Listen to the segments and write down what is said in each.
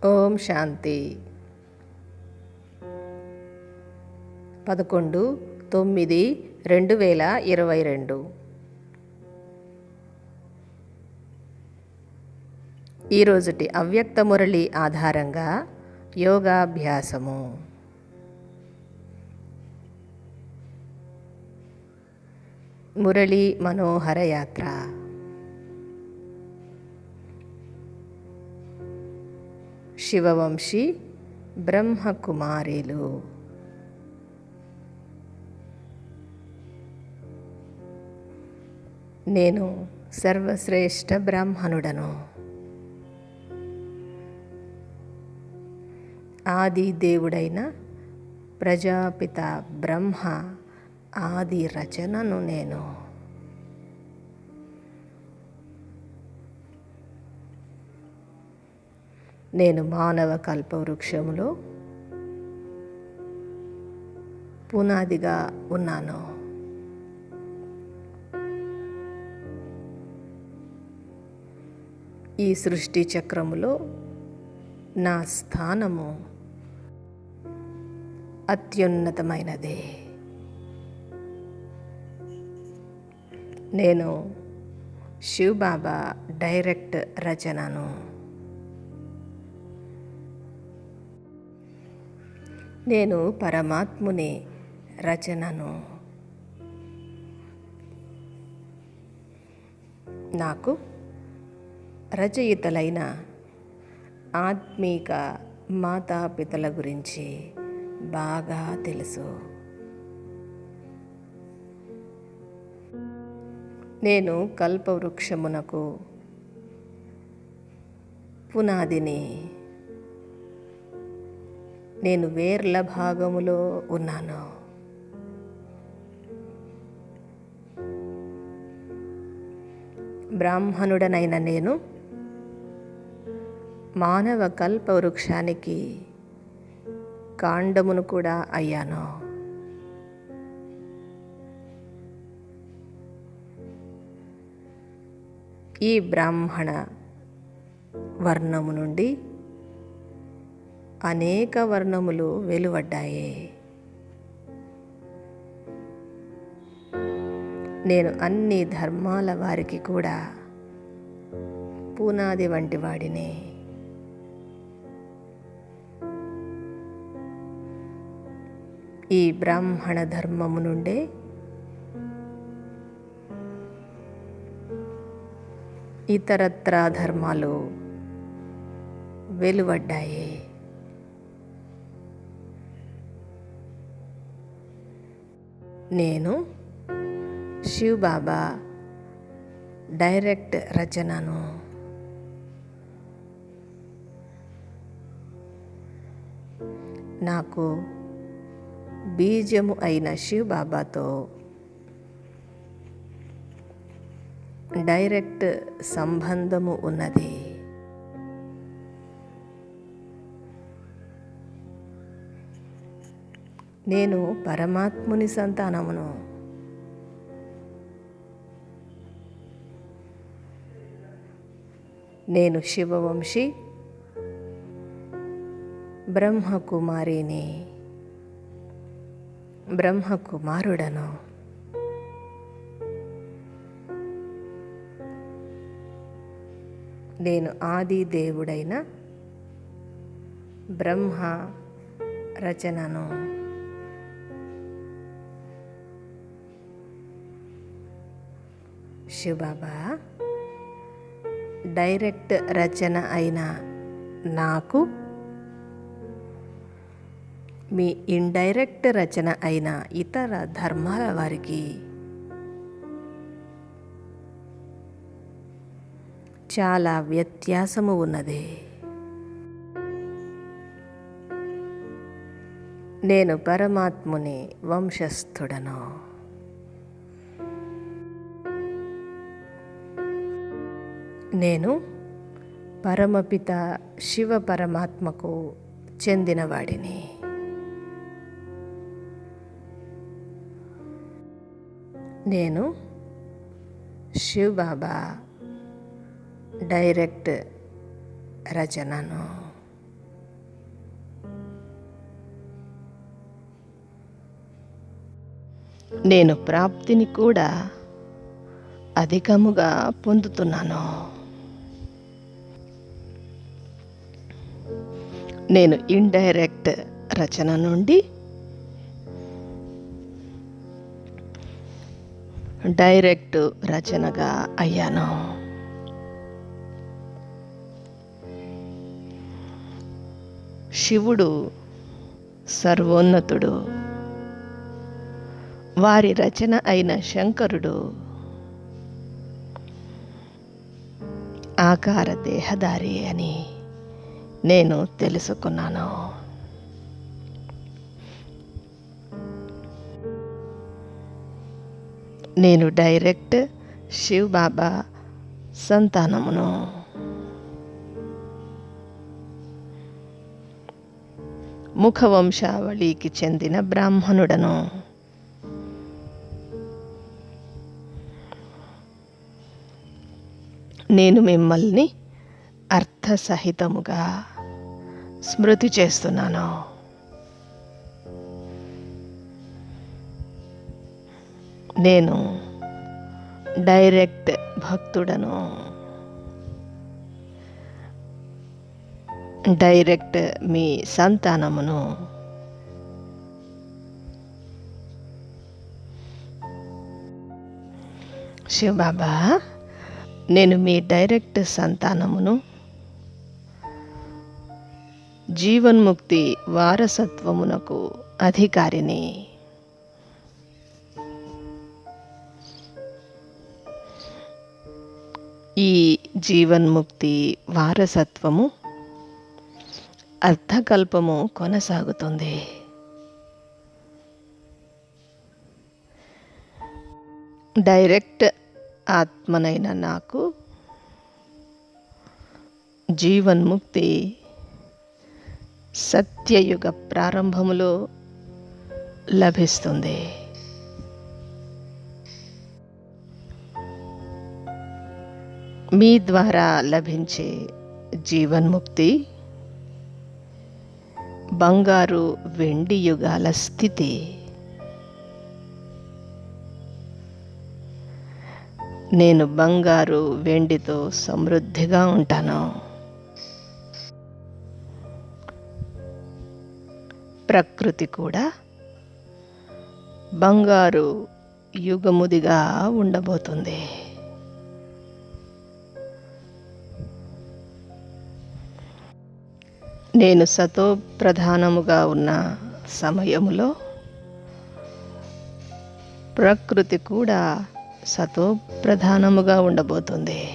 ఓం శాంతి. 11/9/2022. ఈరోజుటి అవ్యక్త మురళి ఆధారంగా యోగాభ్యాసము. మురళి మనోహర యాత్ర. శివవంశీ బ్రహ్మకుమారీలు. నేను సర్వశ్రేష్ఠ బ్రాహ్మణుడను. ఆది దేవుడైన ప్రజాపిత బ్రహ్మ ఆది రచనను నేను. నేను మానవ కల్పవృక్షములో పునాదిగా ఉన్నాను. ఈ సృష్టి చక్రములో నా స్థానము అత్యున్నతమైనదే. నేను శివబాబా డైరెక్ట్ రచనను. నేను పరమాత్ముని రచనను. నాకు రచయితలైన ఆత్మీక మాతాపితల గురించి బాగా తెలుసు. నేను కల్పవృక్షమునకు పునాదిని. నేను వేర్ల భాగములో ఉన్నాను. బ్రాహ్మణుడనైన నేను మానవ కల్పవృక్షానికి కాండమును కూడా అయ్యాను. ఈ బ్రాహ్మణ వర్ణము నుండి అనేక వర్ణములు వెలువడ్డాయి. నేను అన్ని ధర్మాల వారికి కూడా పునాది వంటి వాడిని. ఈ బ్రాహ్మణ ధర్మము నుండే ఇతరత్రా ధర్మాలు వెలువడ్డాయి. నేను శివబాబా డైరెక్ట్ రచనను. నాకు బీజము అయిన శివబాబాతో డైరెక్ట్ సంబంధము ఉన్నది. నేను పరమాత్ముని సంతానమును. నేను శివవంశీ బ్రహ్మకుమారిని, బ్రహ్మకుమారుడను. నేను ఆది దేవుడైన బ్రహ్మ రచనను. శివబాబా డైరెక్ట్ రచన అయిన నాకు మీ ఇండైరెక్ట్ రచన అయిన ఇతర ధర్మాల వారికి చాలా వ్యత్యాసము ఉన్నది. నేను పరమాత్ముని వంశస్థుడను. నేను పరమపిత శివ పరమాత్మకు చెందినవాడిని. నేను శివబాబా డైరెక్ట్ రచనను. నేను ప్రాప్తిని కూడా అధికముగా పొందుతున్నాను. నేను ఇండైరెక్ట్ రచన నుండి డైరెక్ట్ రచనగా అయ్యాను. శివుడు సర్వోన్నతుడు. వారి రచన అయిన శంకరుడు ఆకార దేహధారి అని నేను తెలుసుకున్నాను. నేను డైరెక్ట్ శివ్ బాబా సంతానమును. ముఖవంశావళికి చెందిన బ్రాహ్మణుడను. నేను మిమ్మల్ని అర్థసహితముగా స్మృతి చేస్తున్నాను. నేను డైరెక్ట్ భక్తుడను. డైరెక్ట్ మీ సంతానమును. శివబాబా, నేను మీ డైరెక్ట్ సంతానమును. జీవన్ముక్తి వారసత్వమునకు అధికారిని. ఈ జీవన్ముక్తి వారసత్వము అర్థకల్పము కొనసాగుతుంది. డైరెక్ట్ ఆత్మనైన నాకు జీవన్ముక్తి సత్యయుగ ప్రారంభములో లభిస్తుంది. మీ ద్వారా లభించే జీవన్ముక్తి బంగారు వెండి యుగాల స్థితి. నేను బంగారు వెండితో సమృద్ధిగా ఉంటాను. ప్రకృతి కూడా బంగారు యుగముదిగా ఉండబోతుంది. నేను సతో ప్రధానముగా ఉన్న సమయములో ప్రకృతి కూడా సతో ప్రధానముగా ఉండబోతుంది.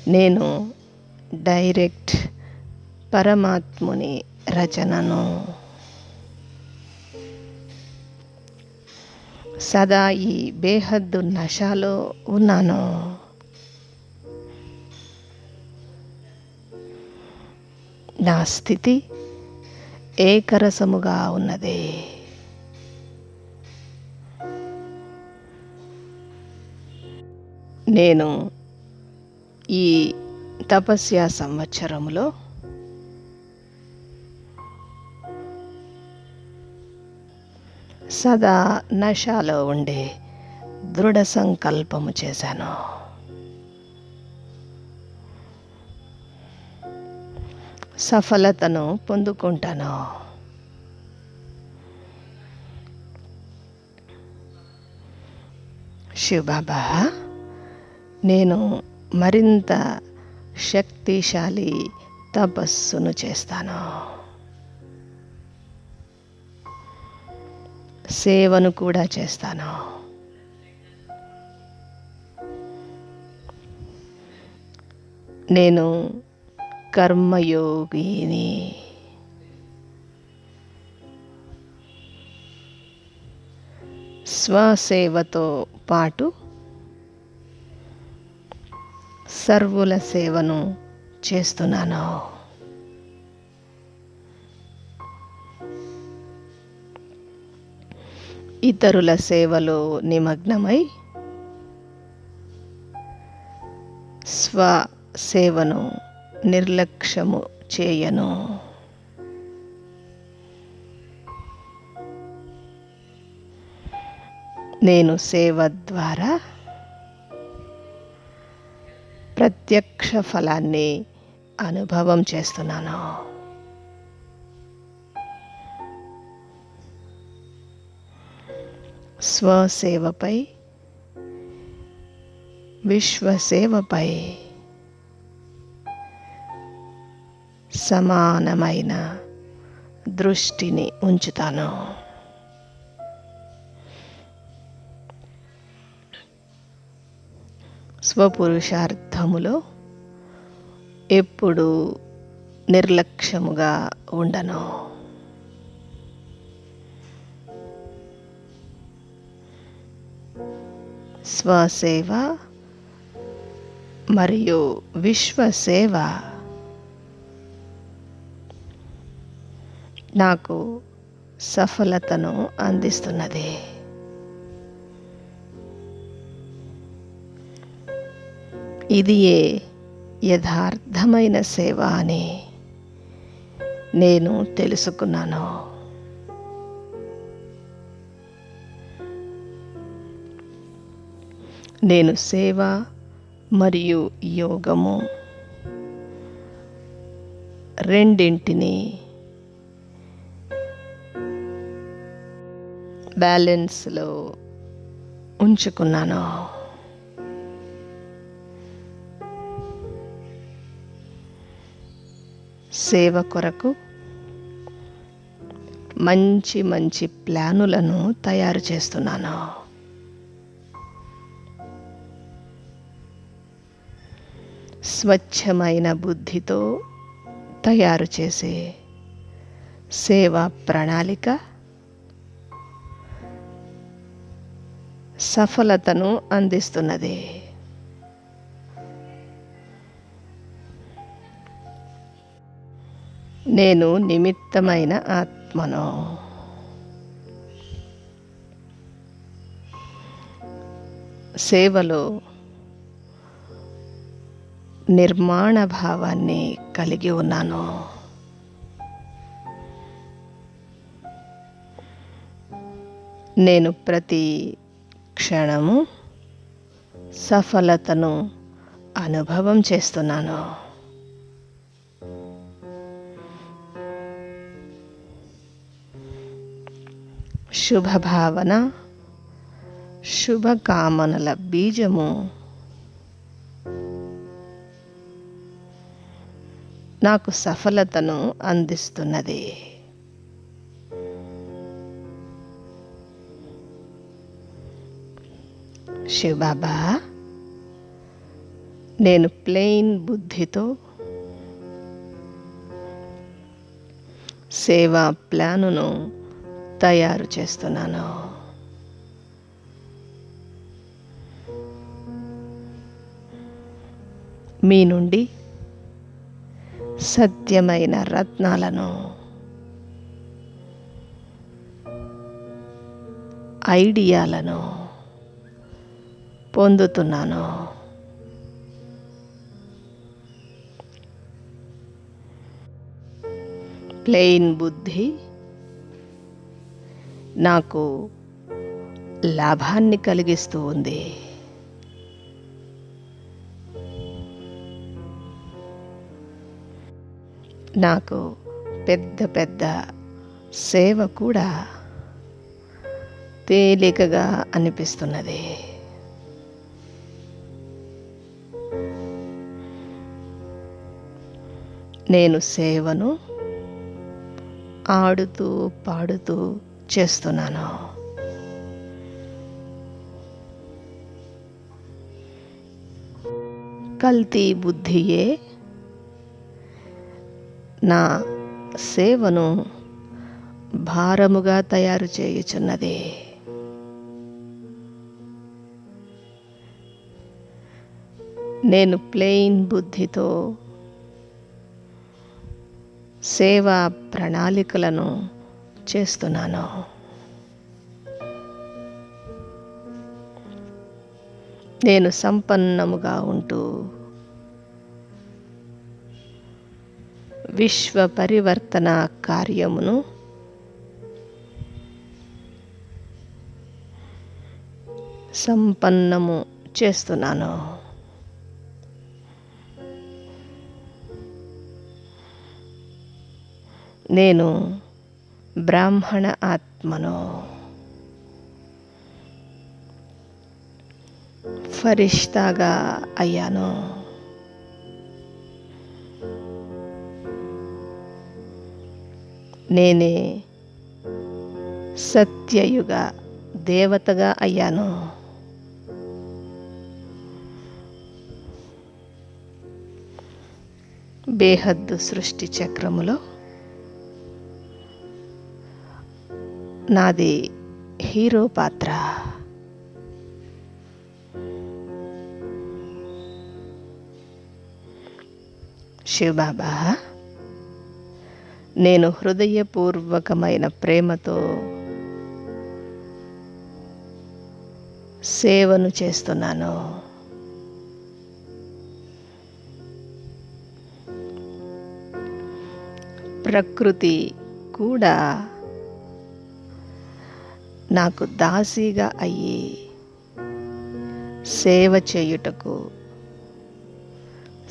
నేను డైరెక్ట్ పరమాత్ముని రచనను. సదా ఈ బేహద్దు నశాలో ఉన్నాను. నా స్థితి ఏకరసముగా ఉన్నది. నేను ఈ తపస్య సంవత్సరములో సదా నశాలో ఉండే దృఢ సంకల్పము చేశాను. సఫలతను పొందుకుంటాను. శివబాబా, నేను మరింత శక్తిశాలి తపస్సును చేస్తాను. సేవను కూడా చేస్తాను. నేను కర్మయోగిని. స్వసేవతో పాటు సర్వుల సేవను చేస్తున్నాను. ఇతరుల సేవలో నిమగ్నమై స్వసేవను నిర్లక్ష్యము చేయను. నేను సేవ ద్వారా ప్రత్యక్ష ఫలాన్ని అనుభవం చేస్తున్నాను. స్వసేవపై, విశ్వసేవపై సమానమైన దృష్టిని ఉంచుతాను. స్వపురుషార్థములో ఎప్పుడూ నిర్లక్ష్యముగా ఉండను. స్వసేవ మరియు విశ్వసేవ నాకు సఫలతను అందిస్తున్నది. ఇది యథార్థమైన సేవ అని నేను తెలుసుకున్నాను. నేను సేవ మరియు యోగము రెండింటిని బ్యాలెన్స్లో ఉంచుకున్నాను. సేవ కొరకు మంచి మంచి ప్లానులను తయారు చేస్తున్నాను. స్వచ్ఛమైన బుద్ధితో తయారు చేసే సేవా ప్రణాళిక సఫలతను అందిస్తున్నది. నేను నిమిత్తమైన ఆత్మను. సేవలో నిర్మాణ భావాన్ని కలిగి ఉన్నాను. నేను ప్రతి క్షణము సఫలతను అనుభవం చేస్తున్నాను. శుభభావన, శుభకామనల బీజము నాకు సఫలతను అందిస్తున్నది. శివబాబా, నేను ప్లెయిన్ బుద్ధితో సేవా ప్లానును తయారు చేస్తున్నాను. మీ నుండి సత్యమైన రత్నాలను, ఐడియాలను పొందుతున్నాను. ప్లెయిన్ బుద్ధి నాకు లాభాన్ని కలిగిస్తూ ఉంది. నాకు పెద్ద పెద్ద సేవ కూడా తేలికగా అనిపిస్తున్నది. నేను సేవను ఆడుతూ పాడుతూ చేస్తున్నాను. కల్తీ బుద్ధియే నా సేవను భారముగా తయారు చేయుచున్నది. నేను ప్లెయిన్ బుద్ధితో సేవా ప్రణాళికలను చేస్తున్నాను. నేను సంపన్నముగా ఉంటూ విశ్వ పరివర్తన కార్యమును సంపన్నము చేస్తున్నాను. నేను బ్రాహ్మణ ఆత్మను, ఫరిష్తాగా అయ్యాను. నేనే సత్యయుగ దేవతగా అయ్యాను. బేహద్దు సృష్టి చక్రములో నాది హీరో పాత్ర. శివబాబా, నేను హృదయపూర్వకమైన ప్రేమతో సేవను చేస్తున్నాను. ప్రకృతి కూడా నాకు దాసిగా అయ్యి సేవ చేయుటకు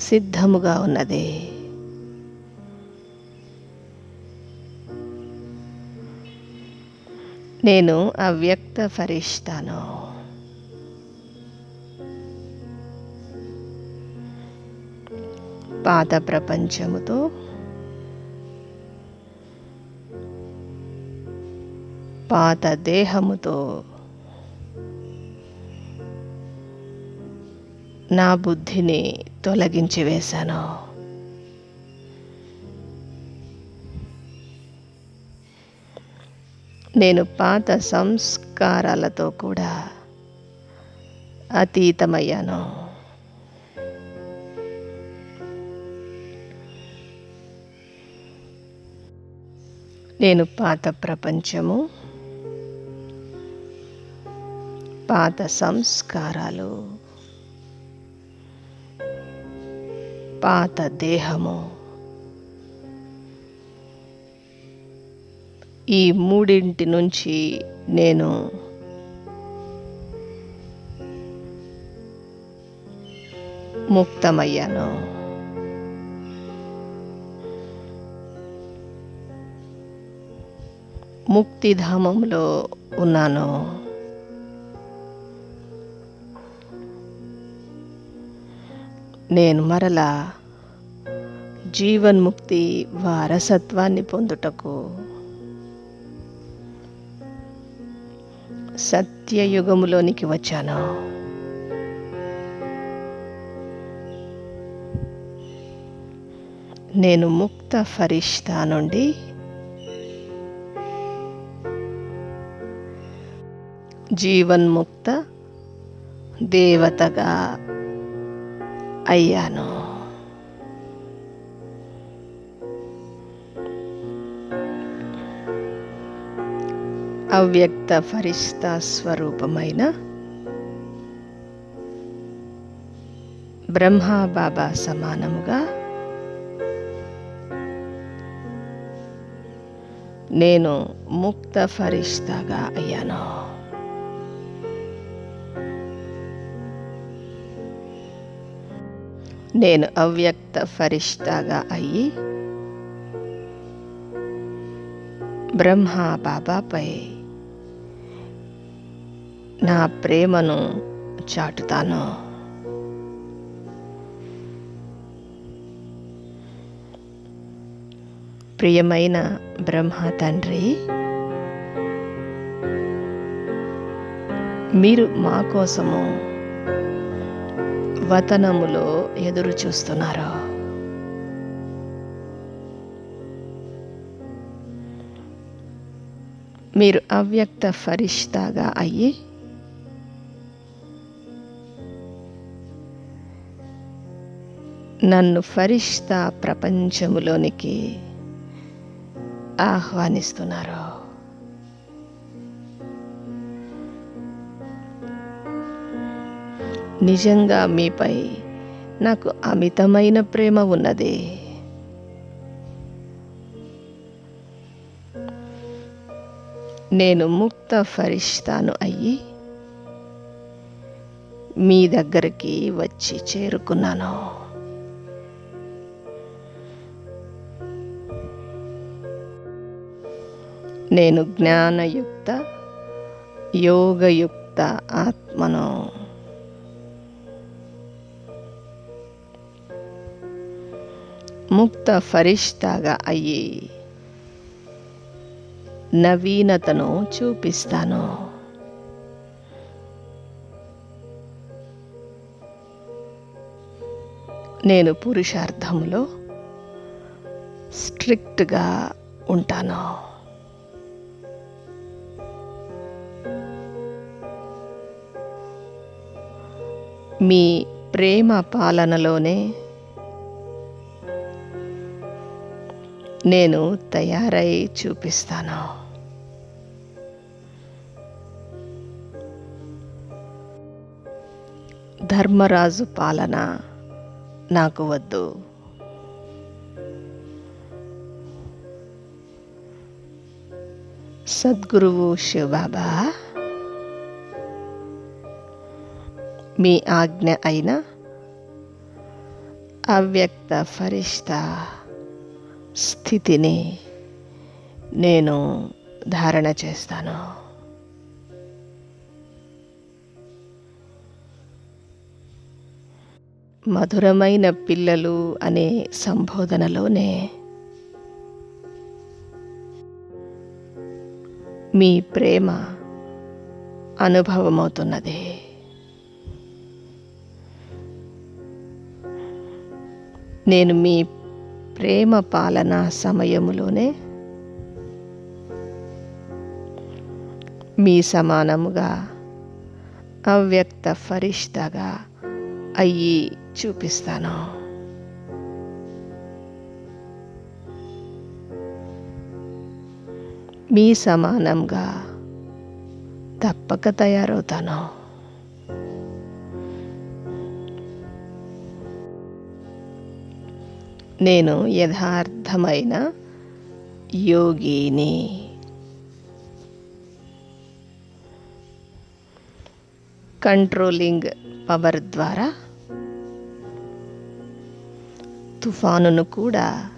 సిద్ధముగా ఉన్నది. నేను అవ్యక్త ఫరిష్తాను. పాత ప్రపంచముతో పాత దేహముతో నా బుద్ధిని తొలగించి వేశాను. నేను పాత సంస్కారాలతో కూడా అతీతమయ్యాను. నేను పాత ప్రపంచము, పాత సంస్కారాలు, పాత దేహము, ఈ మూడింటి నుంచి నేను ముక్తమయ్యాను. ముక్తిధామంలో ఉన్నాను. నేను మరలా జీవన్ముక్తి వారసత్వాన్ని పొందుటకు సత్యయుగములోనికి వచ్చాను. నేను ముక్త ఫరిష్తా నుండి జీవన్ముక్త దేవతగా అయ్యాను. అవ్యక్త ఫరిష్తా స్వరూపమైన బ్రహ్మా బాబా సమానముగా నేను ముక్త ఫరిష్తాగా అయ్యాను. నేను అవ్యక్త ఫరిష్తాగా అయ్యి బ్రహ్మా బాబాపై నా ప్రేమను చాటుతాను. ప్రియమైన బ్రహ్మ తండ్రి, మీరు మా కోసము వతనములో ఎదురు చూస్తున్నారు. మీరు అవ్యక్త ఫరిష్తాగా అయ్యి నన్ను ఫరిష్తా ప్రపంచములోనికి ఆహ్వానిస్తున్నారు. నిజంగా మీపై నాకు అమితమైన ప్రేమ ఉన్నది. నేను ముక్త ఫరిష్తాను అయ్యి మీ దగ్గరికి వచ్చి చేరుకున్నాను. నేను జ్ఞానయుక్త యోగయుక్త ఆత్మను. ముక్త ఫరిష్తాగా అయ్యి నవీనతను చూపిస్తాను. నేను పురుషార్థంలో స్ట్రిక్ట్గా ఉంటాను. మీ ప్రేమ పాలనలోనే నేను తయారై చూపిస్తాను. ధర్మరాజు పాలన నాకు వద్దు. సద్గురువు శివబాబా మీ ఆజ్ఞ అయిన అవ్యక్త ఫరిష్తా స్థితిని నేను ధారణ చేస్తాను. మధురమైన పిల్లలు అనే సంబోధనలోనే మీ ప్రేమ అనుభవమవుతున్నది. నేను మీ ప్రేమ పాలన సమయములోనే మీ సమానముగా అవ్యక్త ఫరిష్తాగా అయ్యి చూపిస్తాను. మీ సమానంగా తప్పక తయారవుతాను. నేను యథార్థమైన యోగిని. కంట్రోలింగ్ పవర్ ద్వారా తుఫానును కూడా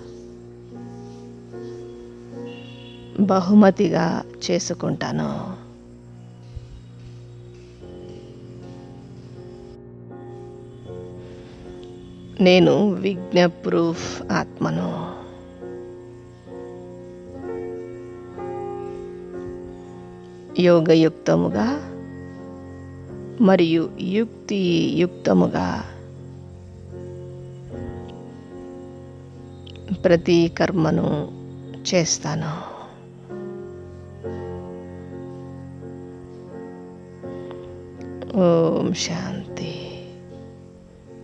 బహుమతిగా చేసుకుంటాను. నేను విఘ్న ప్రూఫ్ ఆత్మను. యోగయుక్తముగా మరియు యుక్తియుక్తముగా ప్రతి కర్మను చేస్తాను. ఓం శాంతి.